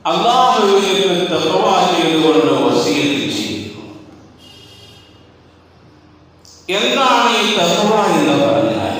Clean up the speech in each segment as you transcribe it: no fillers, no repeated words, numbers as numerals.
അല്ലാഹുവിലേക്ക് തഖ്വ ചെയ്തുകൊണ്ട് വസിയത്ത് ചെയ്യുന്നു. എന്താണ് ഈ തഖ്വ എന്ന് പറഞ്ഞാൽ?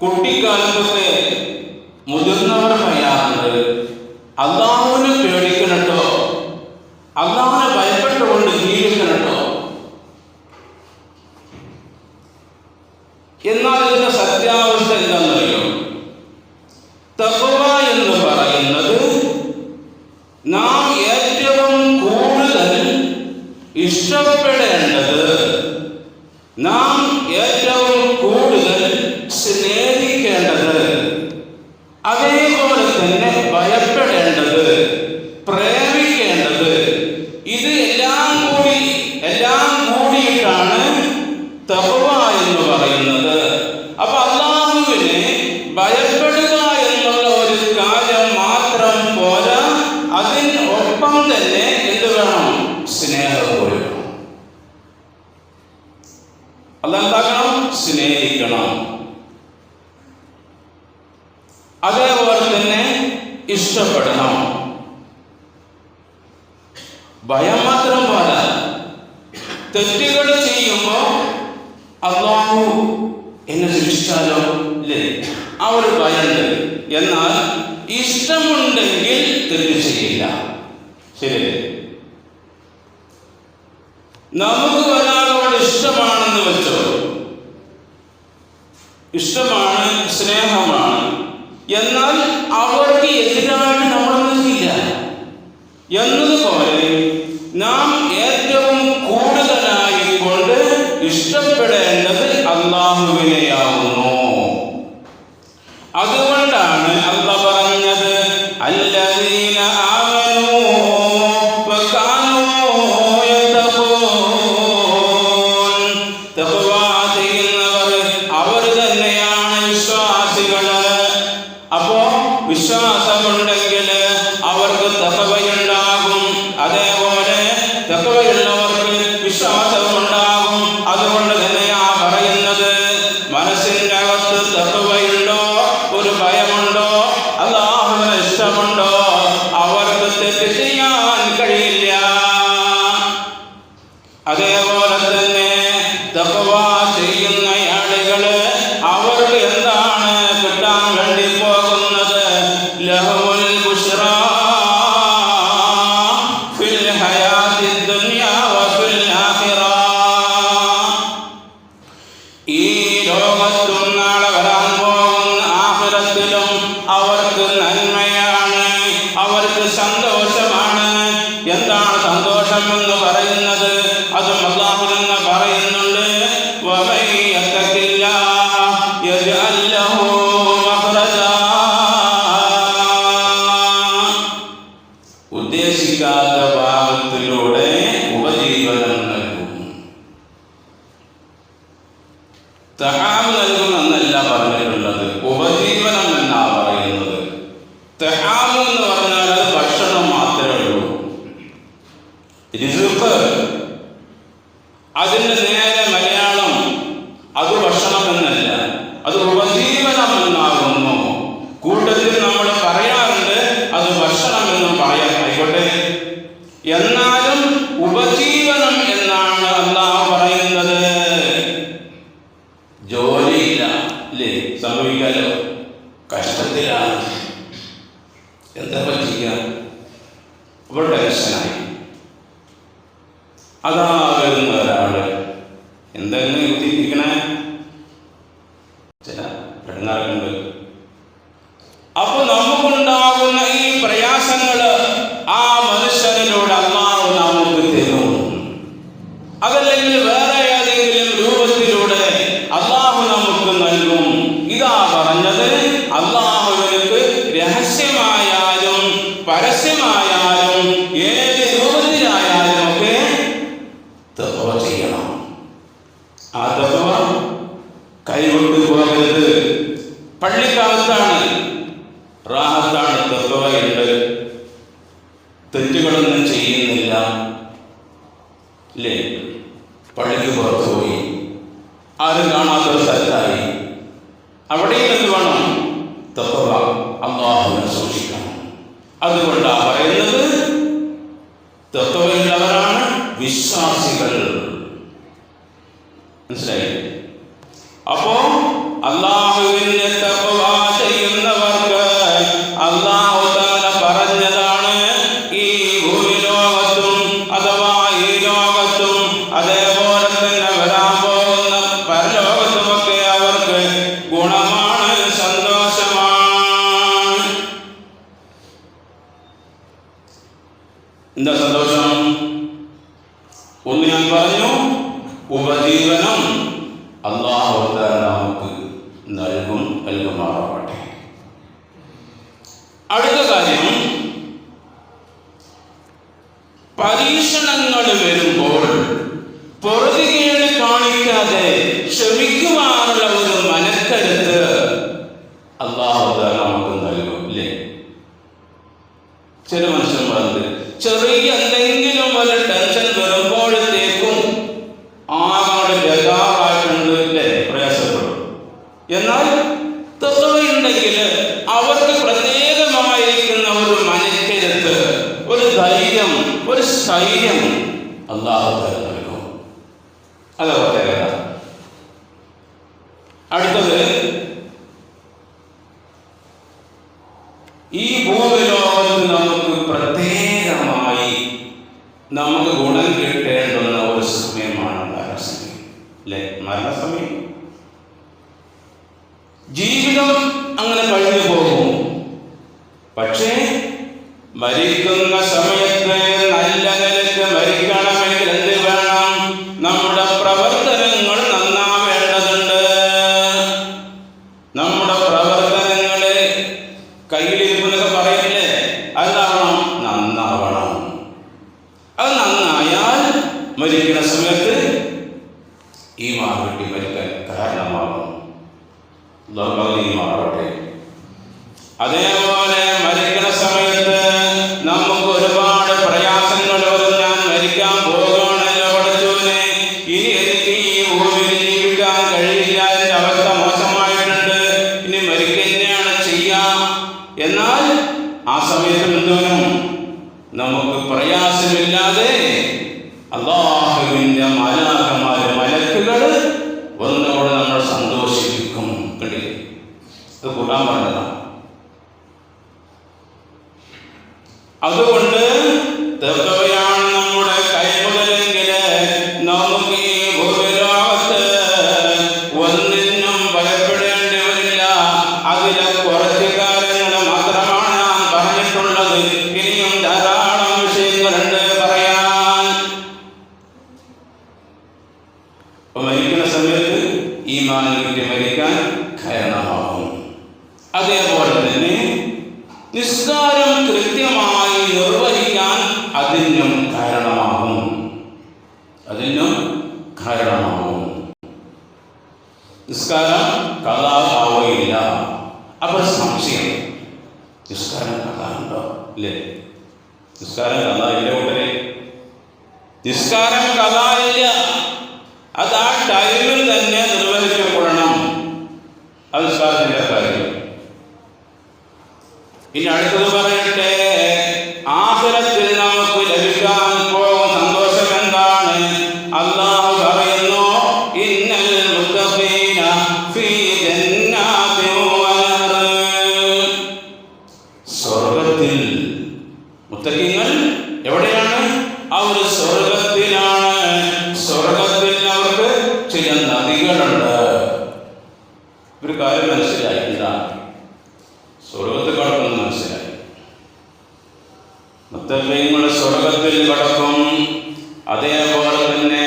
കുട്ടിക്കാലത്തൊക്കെ മുതിർന്നവർ പറയാറുണ്ട്, അല്ലാഹുവിനെ പേടിക്കണട്ടോ, അല്ലാഹുവിനെ ഭയപ്പെട്ടുകൊണ്ട് ജീവിക്കണട്ടോ. എന്നാൽ ഇതിന്റെ സത്യാവസ്ഥ എന്താണെന്നറിയോ? തഖ്വ എന്ന് പറയുന്നത് നാം ഏറ്റവും കൂടുതൽ ഇഷ്ടപ്പെടേണ്ടത്, നാം ഏറ്റവും കൂടുതൽ സ്നേഹിക്കേണ്ടത്, അതേപോലെ തന്നെ ഭയപ്പെടേണ്ടത്, പ്രേമിക്കേണ്ടത്, ഇത് എല്ലാം കൂടിയിട്ടാണ് തഖ്വ എന്ന് പറയുന്നത്. അപ്പൊ അല്ലാഹുവിനെ ഭയപ്പെടുക എന്നുള്ള ഒരു കാര്യം മാത്രം പോരാ, അതിനൊപ്പം തന്നെ എന്ത് വേണം? സ്നേഹം വേണം. അതെന്താക്കണം? സ്നേഹിക്കണം. അതേപോലെ തന്നെ ഇഷ്ടപ്പെടണം. ഭയം മാത്രം പോരാ, തെറ്റുകൾ ചെയ്യുമ്പോ അല്ലാഹു എന്നെ ശിക്ഷിച്ചാലോ ഇല്ലേ, ആ ഒരു ഭയമുണ്ട്. എന്നാൽ ഇഷ്ടമുണ്ടെങ്കിൽ തെറ്റ് ചെയ്യില്ല. ശരിയല്ലേ? നമുക്ക് ഒരാളോട് ഇഷ്ടമാണെന്ന് വെച്ചോ, ഇഷ്ടമാണ്, സ്നേഹമാണ്, എന്നാൽ അവർക്ക് എതിരായിട്ട് നമ്മളൊന്നും ചെയ്യില്ല എന്നതുപോലെ നാം ഏറ്റവും കൂടുതലായി കൊണ്ട് ഇഷ്ടപ്പെടേണ്ടത് അല്ലാഹുവിനെയാവുന്നു. അതുകൊണ്ടാണ് അല്ലാഹു പറഞ്ഞത്, അല്ലദീന ആമനൂ വകാനൂ യത്തഖൂൻ. തഖ്വ ചെയ്യുന്നവർ അവർ തന്നെയാണ് വിശ്വാസികൾ. അപ്പോ വിശ്വാസമുണ്ടെങ്കിൽ അവർക്ക് തഖ്വയുണ്ടാകും. അതേപോലെ തഖ്വയുള്ളവർക്ക് വിശ്വാസമുണ്ടാകും. അതുകൊണ്ട് തന്നെയാ പറയുന്നത്, മനസ്സിന്റെ അകത്ത് തഖ്വയുണ്ടോ, ഒരു ഭയമുണ്ടോ, അല്ലാഹുവിനെ ഇഷ്ടമുണ്ടോ, അവർക്ക് തെറ്റ് ചെയ്യാൻ കഴിയില്ല. അതേപോലെ തന്നെ തഖ്വ ചെയ്യുന്ന ആളുകള് അവർക്ക് എന്താണ് കിട്ടാൻ വേണ്ടി പോകുന്നത്? ലഹുൽ ബുശ്റാ ഫിൽ ഹയാത്തി ദുനിയാ വഫിൽ ആഖിറ. ഈ ലോകത്തും നാളെ വരാൻ പോകുന്ന ആഖിറത്തിലും അവർക്ക് നന്മയാണ്, അവർക്ക് സന്തോഷമാണ്. എന്താണ് സന്തോഷം എന്ന് പറയുന്നത്? അതും അല്ലാഹു തന്നെ പറയുന്നുണ്ട്, വമൻ യത്തഖില്ലാഹ യജ്അൽ ലഹു മഖ്റജാ. ഉദ്ദേശിക്കാത്ത ഭാഗത്തിലൂടെ ഉപജീവനം നൽകും. തആം നൽകും എന്നല്ല പറഞ്ഞിട്ടുള്ളത്, ഉപജീവനം എന്നാ പറയുന്നത്. തആം എന്ന് പറഞ്ഞാൽ അത് ഭക്ഷണം മാത്രമേ ഉള്ളൂ. റിസ്ഖ് അതിന്റെ നേരെ മലയാളം അത് ഭക്ഷണം എന്നല്ല, അത് ഉപജീവനം എന്നാകുന്നു. കൂട്ടത്തിൽ നമ്മൾ പറയാറുണ്ട് അത് ഭക്ഷണം എന്നും പറയാൻ ആയിക്കോട്ടെ, എന്നാലും ഉപജീവനം എന്നാണ് അല്ലാഹു പറയുന്നത്. ജോലിയില്ല ഇല്ലേ, സംഭവിക്കാലോ, കഷ്ടത്തിലാണ്, എന്താ പറ്റിയ ഇവിടെ ടെൻഷനായി. അതാ വരുന്ന ഒരാള് എന്തെങ്കിലും കുത്തിയിരിക്കണേ, ചില പെടുന്നാറുണ്ട്. അപ്പൊ നമുക്കുണ്ടാകുന്ന ഈ പ്രയാസങ്ങള് ആ മനുഷ്യനിലൂടെ അല്ലാഹു നമുക്ക് തരും. അതല്ലെങ്കിൽ വേറെ ഏതെങ്കിലും രൂപത്തിലൂടെ അല്ലാഹു നമുക്ക് നൽകും. ഇതാ പറഞ്ഞത്, അല്ലാഹുവിനക്ക് രഹസ്യമായാലും പരസ്യമായാലും ഏത് രൂപത്തിലായാലും ഒക്കെ തഖ്വ ചെയ്യണം. ആ തഖ്വ കൈവിട്ടു പോകരുത്. പള്ളിക്കകത്താണ്, റാഹത്താണ്, തഖ്വയുണ്ട്, തെറ്റുകളൊന്നും ചെയ്യുന്നില്ല ഇല്ലേ, പള്ളിക്ക് പുറത്തു പോയി ആരും കാണാത്ത സ്ഥലത്തായി, അവിടെ എന്ത് വേണം? തഖ്വ അല്ലാഹുവിനെ സൂക്ഷിക്കണം. അതുകൊണ്ടാണ് പറയുന്നത് തഖ്വയുള്ളവരാണ് വിശ്വാസികൾ. മനസ്സിലായി? അപ്പോ അല്ലാഹുവിനെ തഖ്വ ചെയ്യുന്നവർക്ക് അല്ലാഹു തആല പറഞ്ഞതാണ് ഈ ഭൂലോകത്തും അഥവാ ഈ ലോകത്തും അതേപോലെ തന്നെ വരാൻ പോകുന്ന പരലോകത്തുമൊക്കെ അവർക്ക് ഗുണമാണ്, സന്തോഷമാണ്. എന്താ സന്തോഷം? ഒന്ന് ഞാൻ പറഞ്ഞു, ഉപജീവനം അല്ലാഹു തആല നമുക്ക് നൽകുമാറാവട്ടെ. അടുത്ത കാര്യം, പരീക്ഷണങ്ങൾ വരുമ്പോൾ പൊറുതികേട് കാണിക്കാതെ ക്ഷമിക്കുവാനുള്ള ഒരു മനക്കരുത്ത് അല്ലാഹു തആല നമുക്ക് നൽകും. ഇല്ലേ? ചില മനുഷ്യന്മാർക്ക് ചെറിയ എന്തെങ്കിലും വല്ല ടെൻഷൻ വരുമ്പോഴത്തേക്കും ആകെ ബേജാറായിട്ടുണ്ട്, അല്ലേ? പ്രയാസപ്പെടും. എന്നാൽ തഖ്വയുണ്ടെങ്കിൽ അവർക്ക് പ്രത്യേകമായിരിക്കുന്ന ഒരു മനക്കരുത്ത്, ഒരു ധൈര്യം, ഒരു സ്ഥൈര്യം അല്ലാഹു തആല നൽകും. അതാ പ്രത്യേകത. അടുത്തത്, ഈ ഭൂമിലോകത്ത് നമുക്ക് പ്രത്യേകമായി നമുക്ക് ഗുണം കിട്ടേണ്ടുന്ന ഒരു സമയമാണ് മരണസമയം. അല്ലേ? മരണസമയം. ജീവിതം അങ്ങനെ കഴിഞ്ഞു പോകും. പക്ഷേ മരിക്കുന്ന സമയത്ത് നല്ല നിലയ്ക്ക് മരിക്കണമെങ്കിൽ എന്ത് വേണം? നമ്മുടെ പ്രവർത്തനങ്ങൾ നന്നാവേണ്ടതുണ്ട്. നമ്മുടെ പ്രവർത്തനങ്ങള് കയ്യിലിരിക്കുന്നൊക്കെ പറയില്ലേ, അതാവണം, നന്നാവണം. അത് നന്നായാൽ മരിക്കുന്ന സമയത്ത് ഈ മാറ്റി മരിക്കാൻ കാരണമാകും. മാറട്ടെ. അതേപോലെ മരിക്കുന്ന സമയത്ത് നമുക്ക് ഒരുപാട് പ്രയാസങ്ങൾ വരും. ഞാൻ മരിക്കാൻ പോകുകയാണല്ലോ പഠിച്ചോനെ, ഇനി എനിക്ക് ഈ ഭൂമിയിൽ ജീവിക്കാൻ കഴിയില്ല, എൻ്റെ അവസ്ഥ മോശമായിട്ടുണ്ട്, ഇനി മരിക്കുകയാണ് ചെയ്യാം. എന്നാൽ ആ സമയത്ത് എന്തോനും നമുക്ക് പ്രയാസമില്ലാതെ അല്ലാഹുവിൻ്റെ മലക്കുകൾ ഒന്നുകൂടെ നമ്മൾ സന്തോഷിപ്പിക്കും. ഇത് ഖുർആൻ പറഞ്ഞതാണ്. അതുകൊണ്ട് തഖ്വയാണ് നമ്മുടെ കൈമുതലെങ്കിൽ നമുക്ക് ഈ ഭൂലോകത്ത് ഒന്നിനും ഭയപ്പെടേണ്ടി വരില്ല. അതിലെ കുറച്ച് കാര്യങ്ങൾ മാത്രമാണ് ഞാൻ പറഞ്ഞിട്ടുള്ളത്. ഇനിയും ധാരാളം വിഷയങ്ങളുണ്ട് പറയാൻ. മരിക്കുന്ന സമയത്ത് ഈമാൻ കിട്ടി മരിക്കാൻ കാരണമാകും. അതേപോലെ തന്നെ നിസ്കാരം കൃത്യമായി നിർവഹിക്കാൻ അതിനും കാരണമാകും. നിസ്കാരം ഖളാ ആവുകയില്ല. അപ്പോൾ സംശയം, നിസ്കാരം ഖളാ ഉണ്ടോ? ഇല്ലേ? നിസ്കാരം ഖളാ ഇല്ല കൂട്ടരെ. നിസ്കാരം ഖളാ ഇല്ല. അത് ആ ടൈമിൽ തന്നെ നിർവഹിക്കപ്പെടണം. അത് നിസ്കാരത്തിൻ്റെ കാര്യം. ഇനി അടുത്തത് പറയട്ടെ, ആഖിറത്തിൽ നമുക്ക് ലഭിക്കാൻ പോകുന്ന സന്തോഷം എന്താണ്? അല്ലാഹു പറയുന്നു, ഇന്നൽ മുത്തഖീന ഫീ ജന്നാതിൻ വനഹർ. സ്വർഗ്ഗത്തിൽ മുത്തഖീങ്ങൾ എവിടെയാണ്? അവർ സ്വർഗ്ഗത്തിലാണ്. സ്വർഗ്ഗത്തിൽ അവർക്ക് ചില നദികളുണ്ട്. ഒരു കാര്യം മനസ്സിലായി, എന്താണ്? സ്വർഗത്തിൽ കടക്കുമെന്ന് മനസ്സിലായി. മുത്തഖീങ്ങൾ സ്വർഗത്തിൽ കടക്കും. അതേപോലെ തന്നെ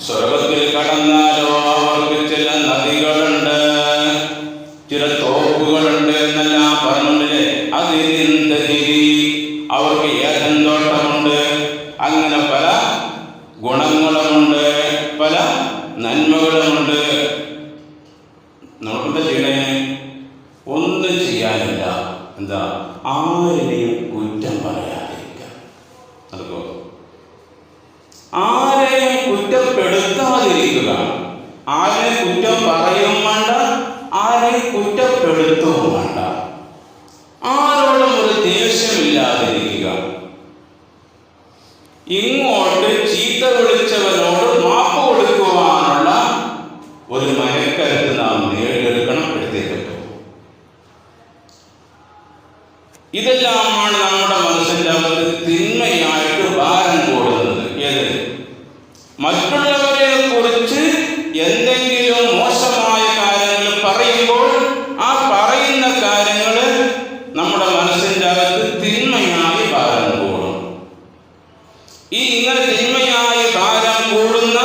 സ്വർഗത്തിൽ കടന്നാലോ അവർക്ക് ചില നദികളുണ്ട്, ചില തോക്കുകളുണ്ട് എന്നെല്ലാം പറഞ്ഞില്ലേ. അതിന് അവർക്ക് ഏതെന്തോട്ടമുണ്ട്. അങ്ങനെ പല ഗുണങ്ങളുമുണ്ട്, പല നന്മകളുമുണ്ട്. നമുക്കെന്താ ചെയ്യണേ? ഒന്നും ചെയ്യാനില്ല. എന്താ? ആരെയും കുറ്റം പറയാതിരിക്കുക. നടക്കോ? ആരെയും കുറ്റപ്പെടുത്താതിരിക്കുക. ആരെയും കുറ്റം പറയും വേണ്ട, ആരെയും കുറ്റപ്പെടുത്തുകയും വേണ്ട. ഇങ്ങോട്ട് ചീത്ത വിളിച്ചവനോട് മാപ്പ് കൊടുക്കുവാനുള്ള ഒരു മനക്കരുത്ത് നാം നേടിയെടുക്കണം, എടുത്തേ പറ്റൂ. ഇതെല്ലാമാണ് നമ്മുടെ മനസ്സിൻ്റെ അകത്ത് തിന്മയായിട്ട് ഭാരം കൂടുന്നത്. ഏത്? മറ്റുള്ളവരെ കുറിച്ച് എന്തെങ്കിലും മോശമായ കാര്യങ്ങൾ പറയുമ്പോൾ ആ പറയുന്ന കാര്യങ്ങൾ നമ്മുടെ മനസ്സിൻ്റെ അകത്ത് തിന്മയായി ഭാരം കൂടും. ഇങ്ങനെ തിന്മയായി ഭാരം കൂടുന്ന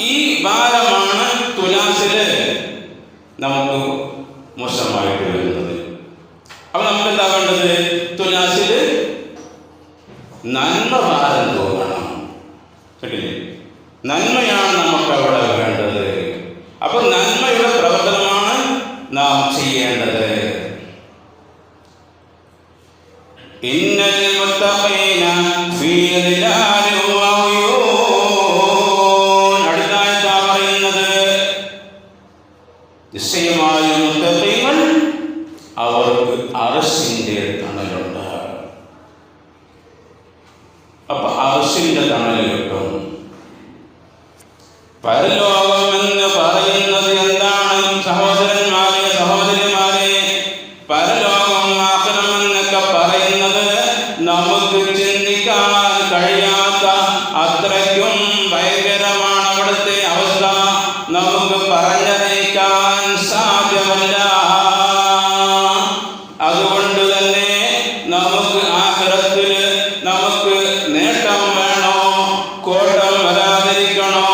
ഈ ഭാരമാണ് തുലാസില് നമുക്ക് മോശമായിട്ട് വരുന്നത്. അപ്പൊ നമുക്ക് എന്താ വേണ്ടത്? തുലാസില് നന്മ ഭാരം തോന്നണം. കേട്ടില്ലേ? നന്മയാണ് നമുക്ക് അവിടെ വേണ്ടത്. അപ്പൊ നന്മയുടെ പ്രവർത്തനമാണ് നാം ചെയ്യേണ്ടത്. ഇന്നൽ മുത്തഖീന ഫീ ദിലാലിൻ വഉയൂൻ. അടുത്തായിട്ട് പറയുന്നത് നിശ്ചയമായും മുത്തഖീങ്ങൾ അവർക്ക് അർശിന്റെ തണലുണ്ട്. അപ്പൊ അർശിന്റെ തണൽ കിട്ടും. പരലോകം എന്ന് പറയുന്നത് എന്താണ് സഹോദരന്മാരെ, സഹോദരിമാരെ? പരലോകം ആഖിറം എന്നൊക്കെ പറയുന്നത് നമുക്ക് ചിന്തിക്കാൻ കഴിയാത്ത അത്രയ്ക്കും ഭയങ്കരമാണ് അവിടുത്തെ അവസ്ഥ. നമുക്ക് പറഞ്ഞറിയിക്കാൻ സാധ്യമല്ല. അതുകൊണ്ട് തന്നെ നമുക്ക് ആഖിറത്തില് നമുക്ക് നേട്ടം വേണോ, കോട്ടം വരാതിരിക്കണോ?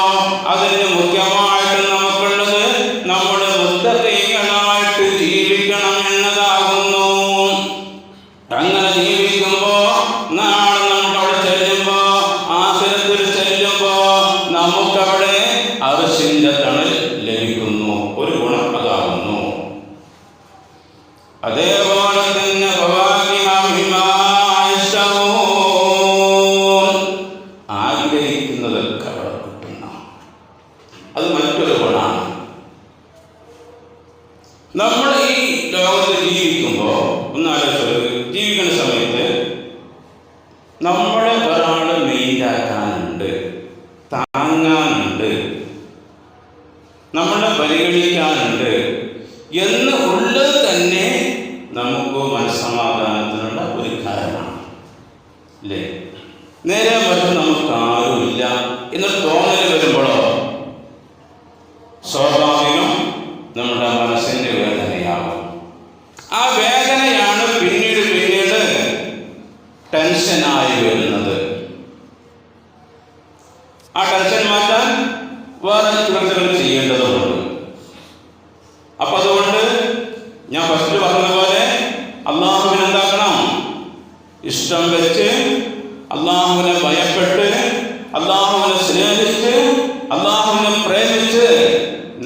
അതിന് മുഖ്യമായിട്ട് നമുക്കുള്ളത് നമ്മുടെ മുത്തഖീങ്ങളായിട്ട് ജീവിക്കണം എന്നതാകുന്നു. അങ്ങനെ ജീവിക്കുമ്പോ നാളെ നമുക്കവിടെ ചെല്ലുമ്പോ, ആഖിറത്തിൽ ചെല്ലുമ്പോ നമുക്കവിടെ അർശിന്റെ തണൽ ലഭിക്കുന്നു. ഒരു ഗുണം അതാകുന്നു. അതേപോലെ തന്നെ ആഗ്രഹിക്കുന്നതൊക്കെ അവിടെ കിട്ടുന്ന അത് മറ്റൊരു ഗുണമാണ്. നമ്മൾ ഈ ലോകത്ത് ജീവിക്കുമ്പോൾ ജീവിക്കുന്ന സമയത്ത് നമ്മളെ ഒരാള് മെയിൻറ്റാക്കാനുണ്ട്, താങ്ങാനുണ്ട്, നമ്മളെ പരിഗണിക്കാനുണ്ട് എന്ന് ഉള്ളത് തന്നെ നമുക്ക് മനസ്സമാധാനത്തിനുള്ള ഒരു കാരണമാണ് അല്ലേ? നേരെ മറിച്ച് നമുക്ക് ആരുമില്ല എന്നൊരു തോന്നൽ വരുമ്പോഴോ സ്വാഭാവികം നമ്മുടെ മനസ്സിൻ്റെ വേദനയാകും. ആ വേദനയാണ് പിന്നീട് ടെൻഷനായി വരുന്നത്. ആ ടെൻഷൻ മാറ്റാൻ വേറെ ചികിത്സകൾ ചെയ്യേണ്ടതുണ്ട്. അപ്പൊ അതുകൊണ്ട് ഞാൻ ഫസ്റ്റ് പറഞ്ഞതുപോലെ അള്ളാഹുവിനെ എന്താക്കണം? ഇഷ്ടം വെച്ച്, അള്ളാഹുവിനെ ഭയപ്പെട്ട്, അള്ളാഹുവിനെ സ്നേഹിച്ച്, അള്ളാഹുവിനെ പ്രേമിച്ച്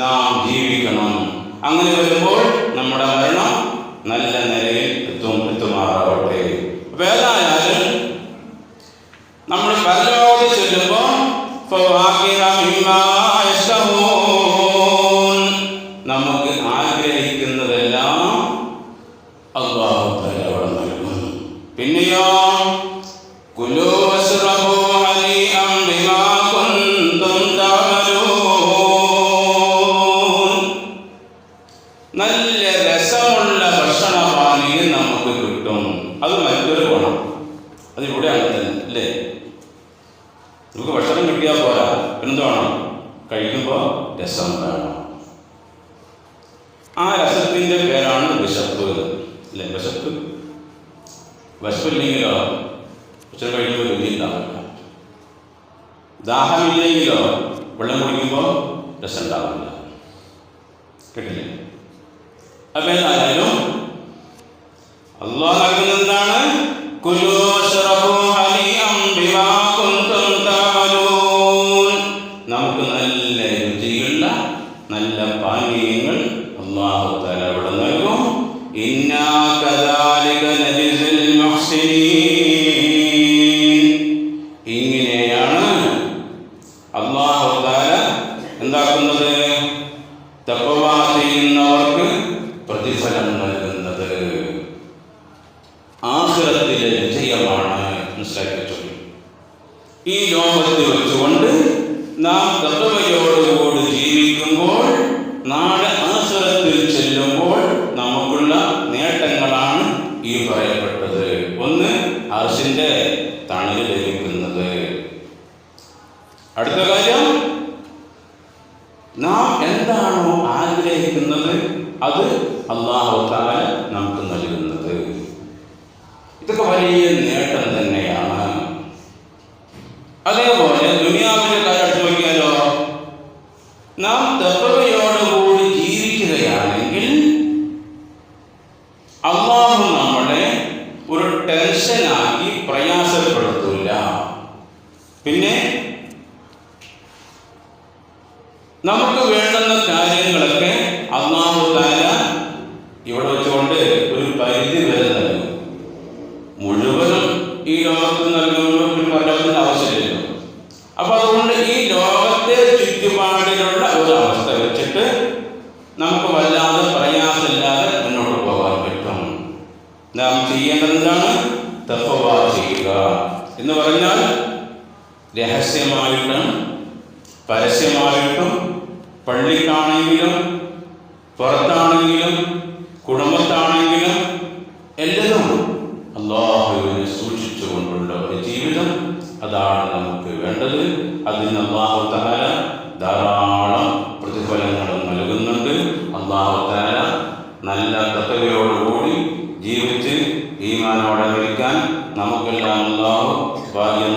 നാം ജീവിക്കണം. അങ്ങനെ വരുമ്പോൾ നമ്മുടെ മരണം നല്ല നിലയിൽ എത്തുമാറാവട്ടെ. ഏതായാലും നമ്മൾ പരലോകത്ത് ചെല്ലുമ്പോൾ നമുക്ക് ആഗ്രഹിക്കുന്നതെല്ലാം അല്ലാഹു തആല അവിടെ നൽകും. പിന്നെയോ കുലൂ വശ്റബൂ ഹനീഅൻ ബിമാ കുൻതും തഅമലൂൻ. നല്ല രസമുള്ള ഭക്ഷണപാനീയം നമുക്ക് കിട്ടും. അത് മറ്റൊരു ഗുണം. അതിവിടെ അങ്ങനെ തന്നെ അല്ലേ? നമുക്ക് ഭക്ഷണം കിട്ടിയാൽ പോരാ, എന്ത് വേണം? കഴിക്കുമ്പോൾ രസം വേണം. ആ രസത്തിൻ്റെ പേരാണ് വിശപ്പ് അല്ലേ? വിശപ്പില്ലെങ്കിലോ ഭക്ഷണം കഴിക്കുമ്പോൾ രുചി ഉണ്ടാവില്ല. ദാഹമില്ലെങ്കിലോ വെള്ളം കുടിക്കുമ്പോൾ രസം ഉണ്ടാവില്ല. കേട്ടില്ലേ? അപ്പം ഏതായാലും അല്ലാഹു നൽകുന്നത് എന്താണ്? കുലൂ വശ്റബൂ ഹനീഅൻ ബിമാ കുൻതും തഅമലൂൻ. നമുക്ക് നല്ല രുചിയുള്ള നല്ല പാനീയങ്ങൾ അല്ലാഹു തആല അവിടെ നൽകും. ഇന്നാ കദാലിക നജിസിൽ മുഹ്സിനീൻ. ഇങ്ങനെയാണ് അല്ലാഹു തആല എന്താക്കുന്നത്? തഖ്വ ചെയ്യുന്നവർക്ക് പ്രതിഫലം നൽകുന്നത്. ആഖിറത്തിലെ വിജയമാണ്. മനസ്സിലാക്കി വെച്ചോളൂ. ഈ ലോകത്ത് വെച്ചുകൊണ്ട് നാം തഖ്വയോടുകൂടി ജീവിക്കുമ്പോൾ നാളെ ആഖിറത്തിൽ ചെല്ലുമ്പോൾ നമുക്കുള്ള നേട്ടങ്ങളാണ് ഈ പറയപ്പെട്ടത്. ഒന്ന്, അർശിന്റെ തണൽ ലഭിക്കുന്നത്. അടുത്ത കാര്യം, നാം എന്താണോ ആഗ്രഹിക്കുന്നത് അത് അല്ലാഹു തആല നമുക്ക് നൽകുന്നത്. ഇതൊക്കെ വലിയ നേട്ടം തന്നെയാണ്. അതേപോലെ ദുനിയാവിന്റെ കാര്യം നോക്കിയാലോ, നാം തഖ്വയോടുകൂടി ജീവിക്കുകയാണെങ്കിൽ അല്ലാഹു നമ്മളെ ഒരു ടെൻഷനാക്കി പ്രയാസപ്പെടുത്തില്ല. പിന്നെ നമുക്ക് വേണ്ടുന്ന കാര്യങ്ങളൊക്കെ അല്ലാഹു തആല ഇവിടെ വെച്ചുകൊണ്ട് ഒരു പരിധി വരെ നൽകും. മുഴുവനും ഈ ലോകത്ത് നൽകുന്ന പലതിൻ്റെ ആവശ്യമില്ലല്ലോ. അപ്പൊ അതുകൊണ്ട് ഈ ലോകത്തെ ചുറ്റുപാടിലുള്ള ഒരു അവസ്ഥ വെച്ചിട്ട് നമുക്ക് വല്ലാതെ പ്രയാസമില്ലാതെ മുന്നോട്ട് പോകാൻ പറ്റും. നാം ചെയ്യേണ്ടത് എന്താണ്? തഖ്വ ചെയ്യുക എന്ന് പറഞ്ഞാൽ രഹസ്യമായിട്ടും പരസ്യമായിട്ടും, പള്ളിക്കാണെങ്കിലും പുറത്താണെങ്കിലും കുടുംബത്താണെങ്കിലും എല്ലാം അല്ലാഹുവിനെ സൂക്ഷിച്ചുകൊണ്ടുള്ള ഒരു ജീവിതം, അതാണ് നമുക്ക് വേണ്ടത്. അതിന് അല്ലാഹു തആല ധാരാളം പ്രതിഫലങ്ങളും നൽകുന്നുണ്ട്. അല്ലാഹു തആല നല്ല തഖ്വയോടുകൂടി ജീവിച്ച് ഈമാനോടെ മരിക്കാൻ നമുക്കെല്ലാം അല്ലാഹു ഭാഗ്യം